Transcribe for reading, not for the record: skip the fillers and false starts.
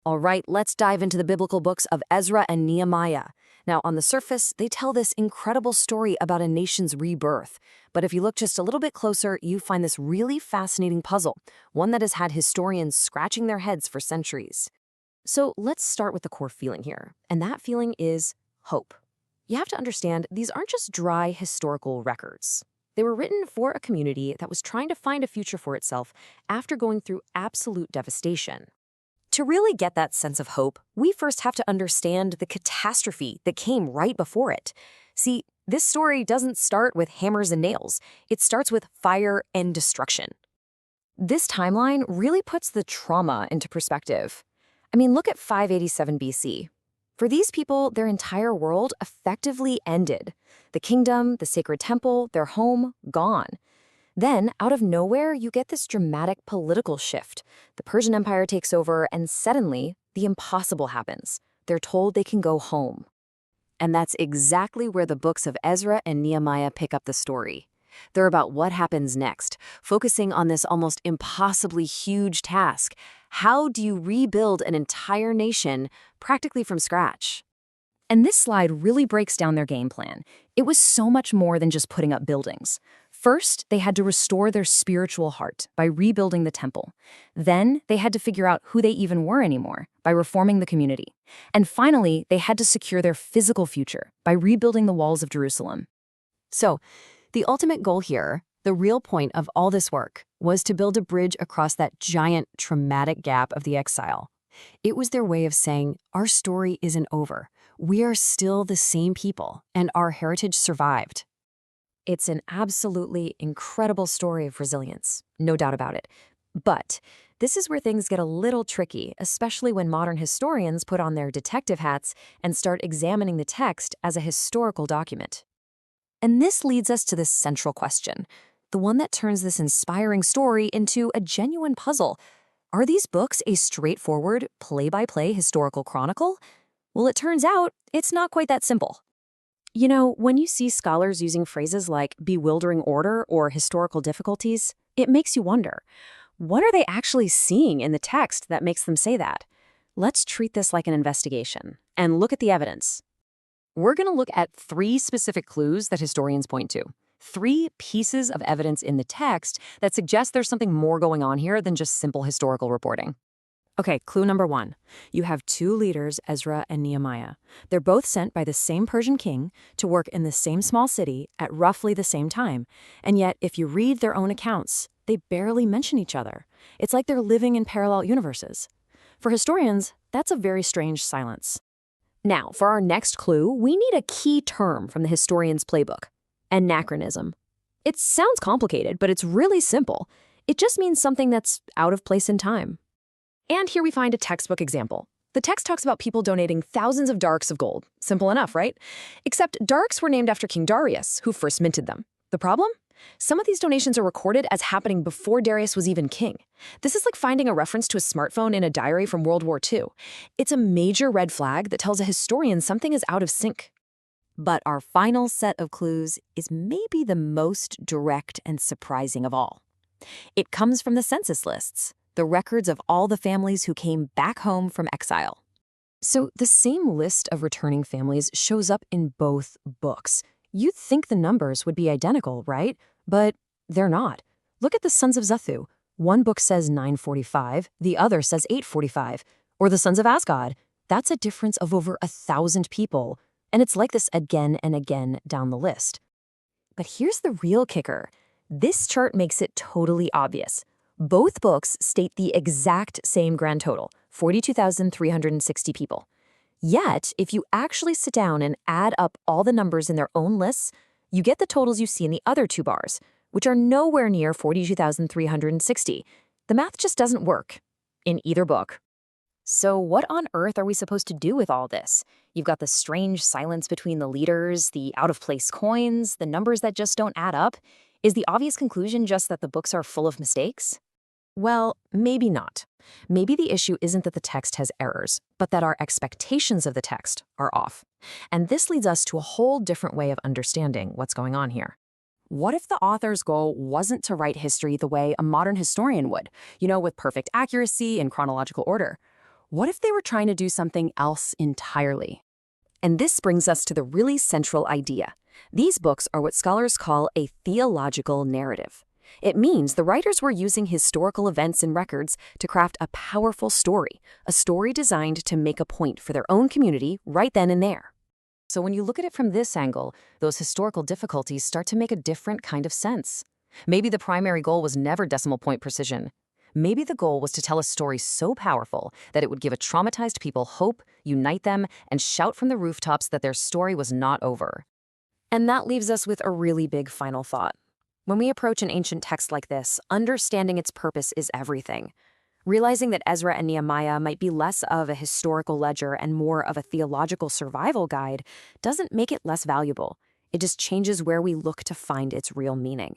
All right, let's dive into the biblical books of Ezra and Nehemiah. Now, on the surface, they tell this incredible story about a nation's rebirth. But if you look just a little bit closer, you find this really fascinating puzzle, one that has had historians scratching their heads for centuries. So let's start with the core feeling here, and that feeling is hope. You have to understand, these aren't just dry historical records. They were written for a community that was trying to find a future for itself after going through absolute devastation. To really get that sense of hope, we first have to understand the catastrophe that came right before it. See, this story doesn't start with hammers and nails. It starts with fire and destruction. This timeline really puts the trauma into perspective. I mean, look at 587 BC. For these people, their entire world effectively ended. The kingdom, the sacred temple, their home, gone. Then, out of nowhere, you get this dramatic political shift. The Persian Empire takes over, and suddenly, the impossible happens. They're told they can go home. And that's exactly where the books of Ezra and Nehemiah pick up the story. They're about what happens next, focusing on this almost impossibly huge task. How do you rebuild an entire nation practically from scratch? And this slide really breaks down their game plan. It was so much more than just putting up buildings. First, they had to restore their spiritual heart by rebuilding the temple. Then, they had to figure out who they even were anymore by reforming the community. And finally, they had to secure their physical future by rebuilding the walls of Jerusalem. So, the ultimate goal here, the real point of all this work, was to build a bridge across that giant, traumatic gap of the exile. It was their way of saying, our story isn't over. We are still the same people, and our heritage survived. It's an absolutely incredible story of resilience, no doubt about it. But this is where things get a little tricky, especially when modern historians put on their detective hats and start examining the text as a historical document. And this leads us to this central question, the one that turns this inspiring story into a genuine puzzle. Are these books a straightforward, play-by-play historical chronicle? Well, it turns out it's not quite that simple. You know, when you see scholars using phrases like bewildering order or historical difficulties, it makes you wonder, what are they actually seeing in the text that makes them say that? Let's treat this like an investigation and look at the evidence. We're going to look at 3 specific clues that historians point to. 3 pieces of evidence in the text that suggest there's something more going on here than just simple historical reporting. Okay, clue number 1. You have 2 leaders, Ezra and Nehemiah. They're both sent by the same Persian king to work in the same small city at roughly the same time. And yet, if you read their own accounts, they barely mention each other. It's like they're living in parallel universes. For historians, that's a very strange silence. Now, for our next clue, we need a key term from the historian's playbook: anachronism. It sounds complicated, but it's really simple. It just means something that's out of place in time. And here we find a textbook example. The text talks about people donating thousands of darics of gold. Simple enough, right? Except darics were named after King Darius, who first minted them. The problem? Some of these donations are recorded as happening before Darius was even king. This is like finding a reference to a smartphone in a diary from World War II. It's a major red flag that tells a historian something is out of sync. But our final set of clues is maybe the most direct and surprising of all. It comes from the census lists, the records of all the families who came back home from exile. So the same list of returning families shows up in both books. You'd think the numbers would be identical, right? But they're not. Look at the sons of Zathu. One book says 945, the other says 845. Or the sons of Asgad. That's a difference of over 1,000 people. And it's like this again and again down the list. But here's the real kicker. This chart makes it totally obvious. Both books state the exact same grand total, 42,360 people. Yet, if you actually sit down and add up all the numbers in their own lists, you get the totals you see in the other 2 bars, which are nowhere near 42,360. The math just doesn't work in either book. So what on earth are we supposed to do with all this? You've got the strange silence between the leaders, the out-of-place coins, the numbers that just don't add up. Is the obvious conclusion just that the books are full of mistakes? Well, maybe not. Maybe the issue isn't that the text has errors, but that our expectations of the text are off. And this leads us to a whole different way of understanding what's going on here. What if the author's goal wasn't to write history the way a modern historian would, with perfect accuracy and chronological order? What if they were trying to do something else entirely? And this brings us to the really central idea. These books are what scholars call a theological narrative. It means the writers were using historical events and records to craft a powerful story, a story designed to make a point for their own community right then and there. So when you look at it from this angle, those historical difficulties start to make a different kind of sense. Maybe the primary goal was never decimal point precision. Maybe the goal was to tell a story so powerful that it would give a traumatized people hope, unite them, and shout from the rooftops that their story was not over. And that leaves us with a really big final thought. When we approach an ancient text like this, understanding its purpose is everything. Realizing that Ezra and Nehemiah might be less of a historical ledger and more of a theological survival guide doesn't make it less valuable. It just changes where we look to find its real meaning.